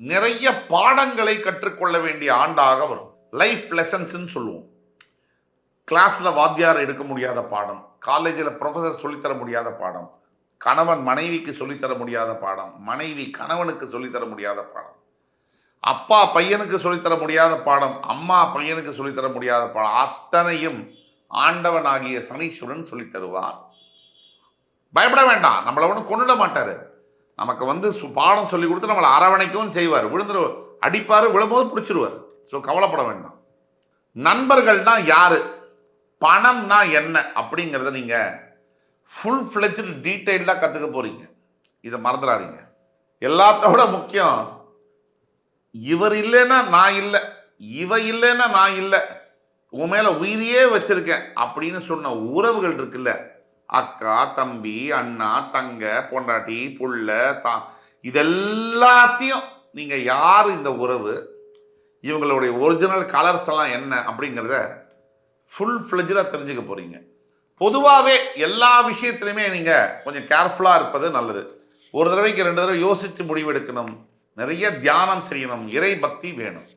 நிறைய பாடங்களை கற்றுக்கொள்ள வேண்டிய ஆண்டாக வரும். லைஃப் லெசன்ஸ்ன்னு சொல்லுவோம். கிளாஸ்ல வாத்தியார் எடுக்க முடியாத பாடம், காலேஜில் ப்ரொஃபசர் சொல்லித்தர முடியாத பாடம், கணவன் மனைவிக்கு சொல்லித்தர முடியாத பாடம், மனைவி கணவனுக்கு சொல்லித்தர முடியாத பாடம், அப்பா பையனுக்கு சொல்லித்தர முடியாத பாடம், அம்மா பையனுக்கு சொல்லித்தர முடியாத பாடம், அத்தனையும் ஆண்டவன் ஆகிய சனீஸ்வரன் சொல்லித் தருவார். பயப்பட வேண்டாம், நம்மளை ஒன்றும் கொண்டுட மாட்டாரு. நமக்கு வந்து பாடம் சொல்லி கொடுத்து நம்மளை அரவணைக்கவும் செய்வார். விழுந்துரு அடிப்பார், விழும்போது பிடிச்சிருவார். ஸோ கவலைப்பட வேண்டாம். நண்பர்கள்னா யாரு, பணம்னா என்ன அப்படிங்கிறத நீங்க ஃபுல் ஃபிளெஜ்டு டீட்டெயில்டாக கற்றுக்க போறீங்க. இதை மறந்துடாதீங்க. எல்லாத்தோட முக்கியம், இவர் இல்லைன்னா நான் இல்லை, இவ இல்லைன்னா நான் இல்லை, உன் மேல உயிரியே வச்சிருக்கேன் அப்படின்னு சொன்ன உறவுகள் இருக்குல்ல, அக்கா தம்பி அண்ணா தங்க பொண்டாட்டி புள்ள இதெல்லாத்தையும் நீங்க யார், இந்த உறவு, இவங்களுடைய ஒரிஜினல் கலர்ஸ் எல்லாம் என்ன அப்படிங்கிறத ஃபுல் ஃபிளெஜ்டா தெரிஞ்சுக்க போறீங்க. பொதுவாகவே எல்லா விஷயத்திலுமே நீங்க கொஞ்சம் கேர்ஃபுல்லா இருப்பது நல்லது. ஒரு தடவைக்கு 2 தடவை யோசிச்சு முடிவெடுக்கணும். நிறைய தியானம் செய்யணும். இறை பக்தி வேணும்.